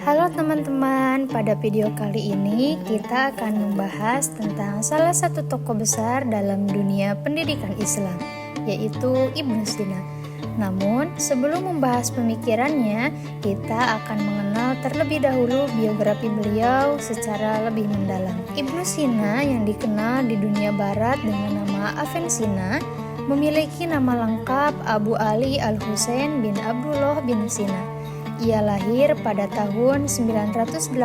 Halo teman-teman, pada video kali ini kita akan membahas tentang salah satu tokoh besar dalam dunia pendidikan Islam, yaitu Ibnu Sina. Namun, sebelum membahas pemikirannya, kita akan mengenal terlebih dahulu biografi beliau secara lebih mendalam. Ibnu Sina yang dikenal di dunia barat dengan nama Avicenna memiliki nama lengkap Abu Ali Al-Husain bin Abdullah bin Sina. Ia lahir pada tahun 980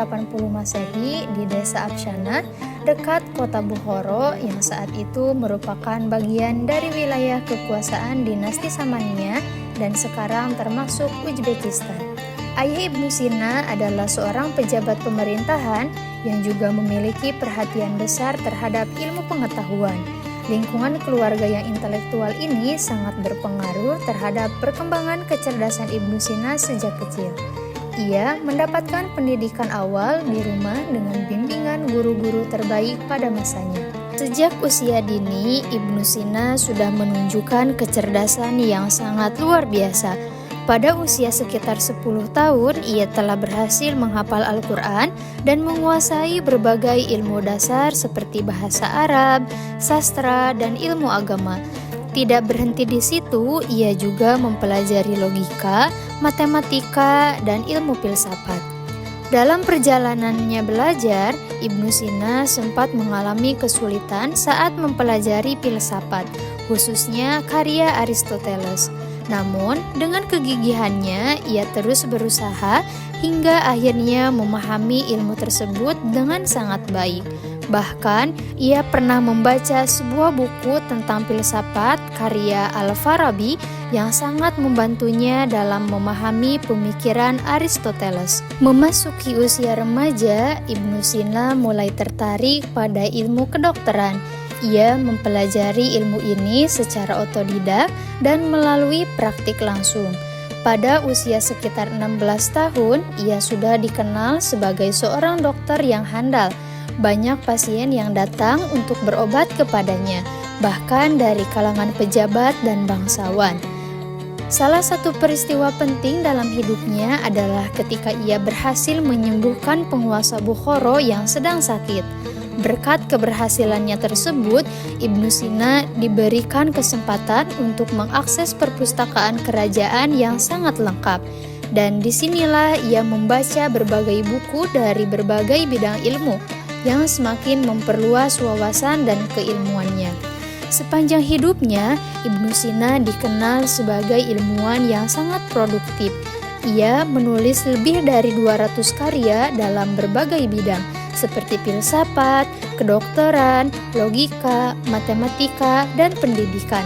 Masehi di desa Abshana, dekat kota Bukhara yang saat itu merupakan bagian dari wilayah kekuasaan dinasti Samania dan sekarang termasuk Uzbekistan. Ayah Ibnu Sina adalah seorang pejabat pemerintahan yang juga memiliki perhatian besar terhadap ilmu pengetahuan. Lingkungan keluarga yang intelektual ini sangat berpengaruh terhadap perkembangan kecerdasan Ibnu Sina sejak kecil. Ia mendapatkan pendidikan awal di rumah dengan bimbingan guru-guru terbaik pada masanya. Sejak usia dini, Ibnu Sina sudah menunjukkan kecerdasan yang sangat luar biasa. Pada usia sekitar 10 tahun, ia telah berhasil menghafal Al-Quran dan menguasai berbagai ilmu dasar seperti bahasa Arab, sastra, dan ilmu agama. Tidak berhenti di situ, ia juga mempelajari logika, matematika, dan ilmu filsafat. Dalam perjalanannya belajar, Ibnu Sina sempat mengalami kesulitan saat mempelajari filsafat, khususnya karya Aristoteles. Namun, dengan kegigihannya, ia terus berusaha hingga akhirnya memahami ilmu tersebut dengan sangat baik. Bahkan, ia pernah membaca sebuah buku tentang filsafat karya Al-Farabi yang sangat membantunya dalam memahami pemikiran Aristoteles. Memasuki usia remaja, Ibnu Sina mulai tertarik pada ilmu kedokteran. Ia mempelajari ilmu ini secara otodidak dan melalui praktik langsung. Pada usia sekitar 16 tahun, ia sudah dikenal sebagai seorang dokter yang handal. Banyak pasien yang datang untuk berobat kepadanya, bahkan dari kalangan pejabat dan bangsawan. Salah satu peristiwa penting dalam hidupnya adalah ketika ia berhasil menyembuhkan penguasa Bukhara yang sedang sakit. Berkat keberhasilannya tersebut, Ibnu Sina diberikan kesempatan untuk mengakses perpustakaan kerajaan yang sangat lengkap. Dan disinilah ia membaca berbagai buku dari berbagai bidang ilmu yang semakin memperluas wawasan dan keilmuannya. Sepanjang hidupnya, Ibnu Sina dikenal sebagai ilmuwan yang sangat produktif. Ia menulis lebih dari 200 karya dalam berbagai bidang, seperti filsafat, kedokteran, logika, matematika, dan pendidikan.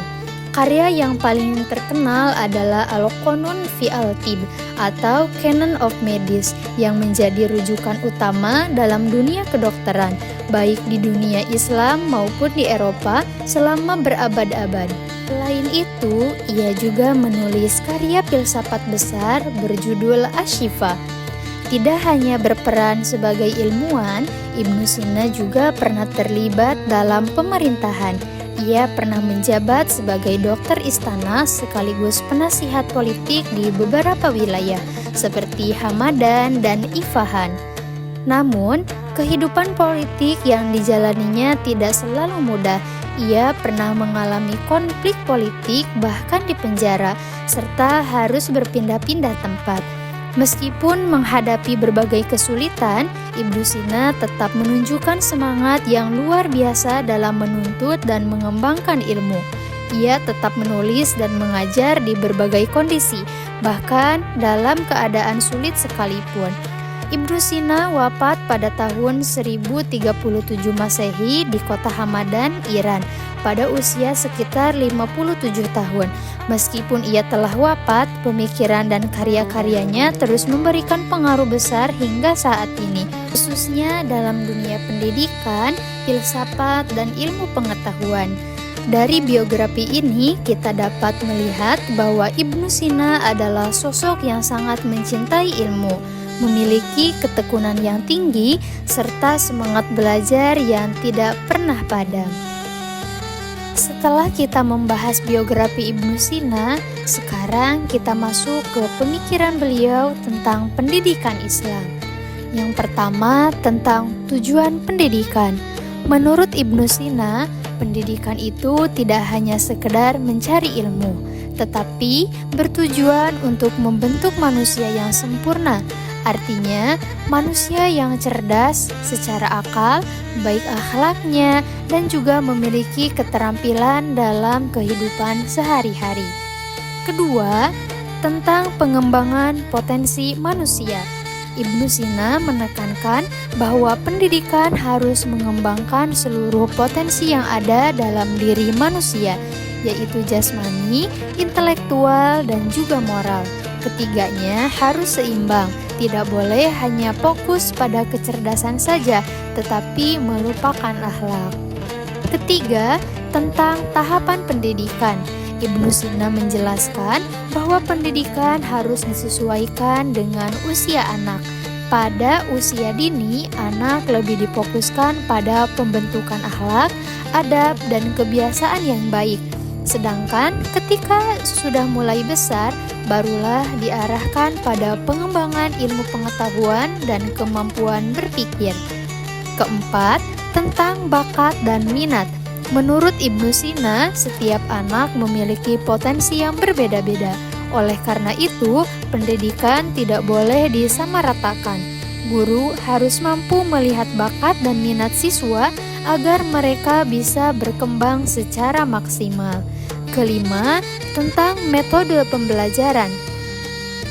Karya yang paling terkenal adalah Al-Qanun fi Al-Tibb atau Canon of Medicine yang menjadi rujukan utama dalam dunia kedokteran, baik di dunia Islam maupun di Eropa selama berabad-abad. Selain itu, ia juga menulis karya filsafat besar berjudul Asy-Syifa. Tidak hanya berperan sebagai ilmuwan, Ibnu Sina juga pernah terlibat dalam pemerintahan. Ia pernah menjabat sebagai dokter istana sekaligus penasihat politik di beberapa wilayah seperti Hamadan dan Isfahan. Namun, kehidupan politik yang dijalaninya tidak selalu mudah. Ia pernah mengalami konflik politik bahkan di penjara serta harus berpindah-pindah tempat. Meskipun menghadapi berbagai kesulitan, Ibnu Sina tetap menunjukkan semangat yang luar biasa dalam menuntut dan mengembangkan ilmu. Ia tetap menulis dan mengajar di berbagai kondisi, bahkan dalam keadaan sulit sekalipun. Ibnu Sina wafat pada tahun 1037 Masehi di kota Hamadan, Iran, pada usia sekitar 57 tahun. Meskipun ia telah wafat, pemikiran dan karya-karyanya terus memberikan pengaruh besar hingga saat ini, khususnya dalam dunia pendidikan, filsafat, dan ilmu pengetahuan. Dari biografi ini, kita dapat melihat bahwa Ibnu Sina adalah sosok yang sangat mencintai ilmu, memiliki ketekunan yang tinggi, serta semangat belajar yang tidak pernah padam. Setelah kita membahas biografi Ibnu Sina, sekarang kita masuk ke pemikiran beliau tentang pendidikan Islam. Yang pertama, tentang tujuan pendidikan. Menurut Ibnu Sina, pendidikan itu tidak hanya sekedar mencari ilmu, tetapi bertujuan untuk membentuk manusia yang sempurna. Artinya, manusia yang cerdas secara akal, baik akhlaknya, dan juga memiliki keterampilan dalam kehidupan sehari-hari. Kedua, tentang pengembangan potensi manusia. Ibnu Sina menekankan bahwa pendidikan harus mengembangkan seluruh potensi yang ada dalam diri manusia, yaitu jasmani, intelektual, dan juga moral. Ketiganya harus seimbang, tidak boleh hanya fokus pada kecerdasan saja, tetapi melupakan akhlak. Ketiga, tentang tahapan pendidikan. Ibnu Sina menjelaskan bahwa pendidikan harus disesuaikan dengan usia anak. Pada usia dini, anak lebih difokuskan pada pembentukan akhlak, adab, dan kebiasaan yang baik. Sedangkan ketika sudah mulai besar, barulah diarahkan pada pengembangan ilmu pengetahuan dan kemampuan berpikir. Keempat, tentang bakat dan minat. Menurut Ibnu Sina, setiap anak memiliki potensi yang berbeda-beda. Oleh karena itu, pendidikan tidak boleh disamaratakan. Guru harus mampu melihat bakat dan minat siswa agar mereka bisa berkembang secara maksimal. Kelima, tentang metode pembelajaran.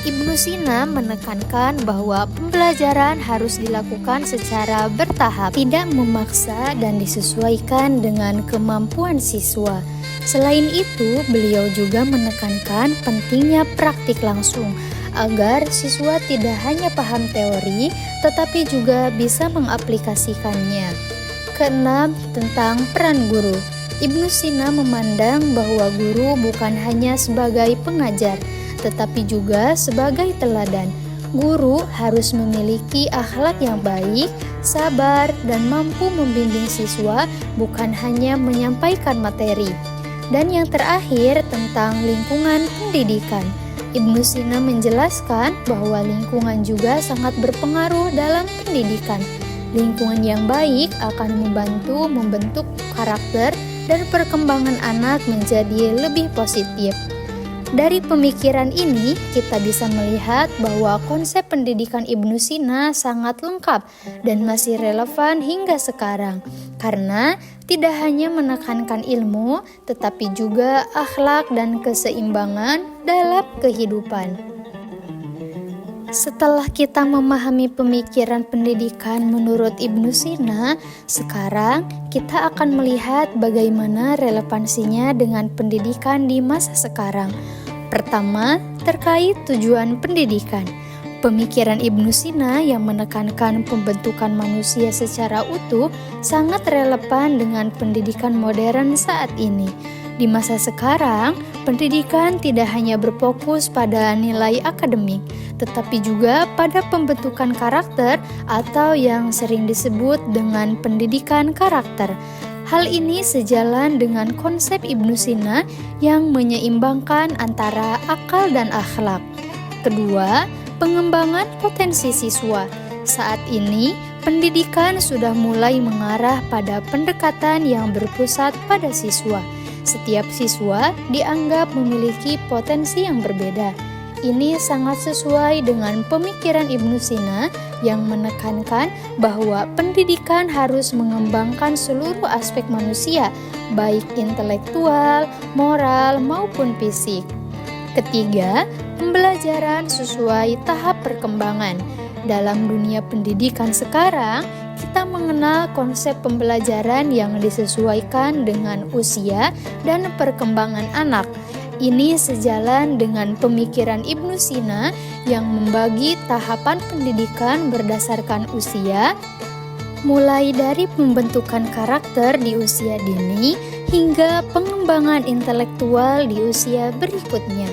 Ibnu Sina menekankan bahwa pembelajaran harus dilakukan secara bertahap, tidak memaksa dan disesuaikan dengan kemampuan siswa. Selain itu, beliau juga menekankan pentingnya praktik langsung agar siswa tidak hanya paham teori, tetapi juga bisa mengaplikasikannya. Keenam, tentang peran guru. Ibnu Sina memandang bahwa guru bukan hanya sebagai pengajar, tetapi juga sebagai teladan. Guru harus memiliki akhlak yang baik, sabar, dan mampu membimbing siswa, bukan hanya menyampaikan materi. Dan yang terakhir, tentang lingkungan pendidikan. Ibnu Sina menjelaskan bahwa lingkungan juga sangat berpengaruh dalam pendidikan. Lingkungan yang baik akan membantu membentuk karakter dan perkembangan anak menjadi lebih positif. Dari pemikiran ini, kita bisa melihat bahwa konsep pendidikan Ibnu Sina sangat lengkap dan masih relevan hingga sekarang, karena tidak hanya menekankan ilmu, tetapi juga akhlak dan keseimbangan dalam kehidupan. Setelah kita memahami pemikiran pendidikan menurut Ibnu Sina, sekarang kita akan melihat bagaimana relevansinya dengan pendidikan di masa sekarang. Pertama, terkait tujuan pendidikan. Pemikiran Ibnu Sina yang menekankan pembentukan manusia secara utuh sangat relevan dengan pendidikan modern saat ini. Di masa sekarang, pendidikan tidak hanya berfokus pada nilai akademik, tetapi juga pada pembentukan karakter atau yang sering disebut dengan pendidikan karakter. Hal ini sejalan dengan konsep Ibnu Sina yang menyeimbangkan antara akal dan akhlak. Kedua, pengembangan potensi siswa. Saat ini, pendidikan sudah mulai mengarah pada pendekatan yang berpusat pada siswa. Setiap siswa dianggap memiliki potensi yang berbeda. Ini sangat sesuai dengan pemikiran Ibnu Sina yang menekankan bahwa pendidikan harus mengembangkan seluruh aspek manusia, baik intelektual, moral, maupun fisik. Ketiga, pembelajaran sesuai tahap perkembangan. Dalam dunia pendidikan sekarang, kita mengenal konsep pembelajaran yang disesuaikan dengan usia dan perkembangan anak. Ini sejalan dengan pemikiran Ibnu Sina yang membagi tahapan pendidikan berdasarkan usia, mulai dari pembentukan karakter di usia dini hingga pengembangan intelektual di usia berikutnya.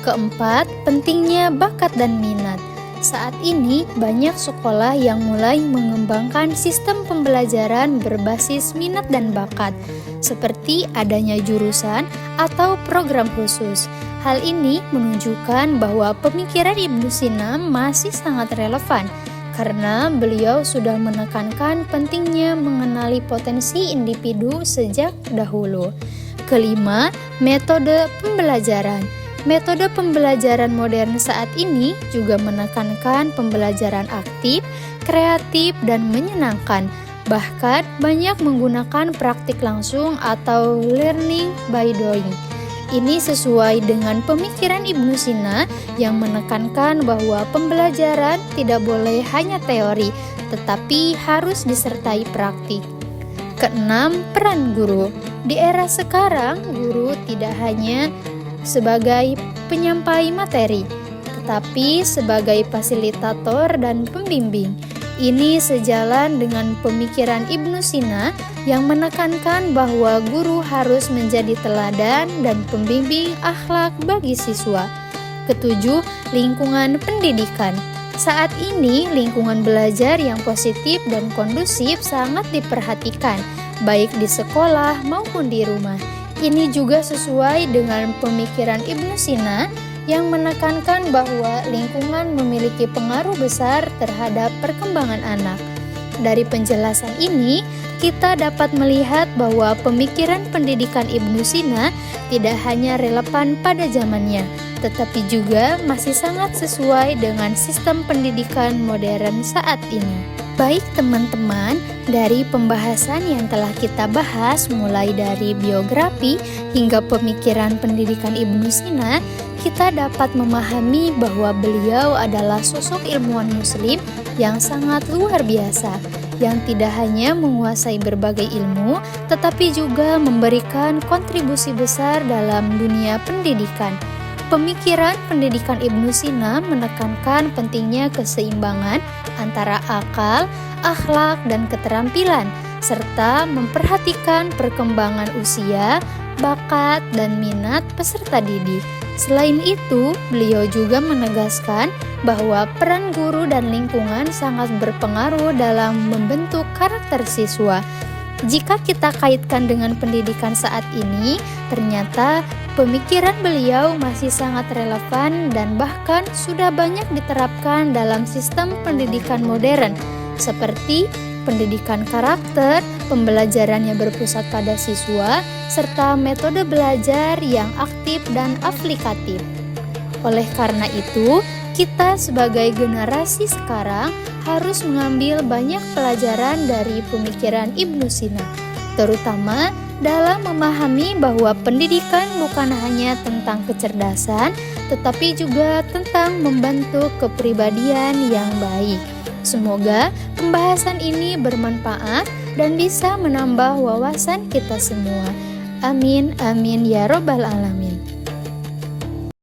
Keempat, pentingnya bakat dan minat. Saat ini banyak sekolah yang mulai mengembangkan sistem pembelajaran berbasis minat dan bakat, seperti adanya jurusan atau program khusus. Hal ini menunjukkan bahwa pemikiran Ibnu Sina masih sangat relevan. karena beliau sudah menekankan pentingnya mengenali potensi individu sejak dahulu. Kelima, metode pembelajaran. Metode pembelajaran modern saat ini juga menekankan pembelajaran aktif, kreatif, dan menyenangkan. Bahkan banyak menggunakan praktik langsung atau learning by doing. Ini sesuai dengan pemikiran Ibnu Sina yang menekankan bahwa pembelajaran tidak boleh hanya teori, tetapi harus disertai praktik. Keenam, peran guru. Di era sekarang, guru tidak hanya sebagai penyampai materi, tetapi sebagai fasilitator dan pembimbing. Ini sejalan dengan pemikiran Ibnu Sina yang menekankan bahwa guru harus menjadi teladan dan pembimbing akhlak bagi siswa. Ketujuh, lingkungan pendidikan. Saat ini, lingkungan belajar yang positif dan kondusif sangat diperhatikan, baik di sekolah maupun di rumah. Ini juga sesuai dengan pemikiran Ibnu Sina yang menekankan bahwa lingkungan memiliki pengaruh besar terhadap perkembangan anak. Dari penjelasan ini, kita dapat melihat bahwa pemikiran pendidikan Ibnu Sina tidak hanya relevan pada zamannya, tetapi juga masih sangat sesuai dengan sistem pendidikan modern saat ini. Baik teman-teman, dari pembahasan yang telah kita bahas mulai dari biografi hingga pemikiran pendidikan Ibnu Sina, kita dapat memahami bahwa beliau adalah sosok ilmuwan muslim yang sangat luar biasa, yang tidak hanya menguasai berbagai ilmu, tetapi juga memberikan kontribusi besar dalam dunia pendidikan. Pemikiran pendidikan Ibnu Sina menekankan pentingnya keseimbangan antara akal, akhlak, dan keterampilan, serta memperhatikan perkembangan usia, bakat, dan minat peserta didik. Selain itu, beliau juga menegaskan bahwa peran guru dan lingkungan sangat berpengaruh dalam membentuk karakter siswa. Jika kita kaitkan dengan pendidikan saat ini, ternyata pemikiran beliau masih sangat relevan dan bahkan sudah banyak diterapkan dalam sistem pendidikan modern, seperti pendidikan karakter, pembelajarannya berpusat pada siswa, serta metode belajar yang aktif dan aplikatif. Oleh karena itu, kita sebagai generasi sekarang harus mengambil banyak pelajaran dari pemikiran Ibnu Sina, terutama dalam memahami bahwa pendidikan bukan hanya tentang kecerdasan, tetapi juga tentang membentuk kepribadian yang baik. Semoga pembahasan ini bermanfaat dan bisa menambah wawasan kita semua. Amin, amin ya robbal alamin.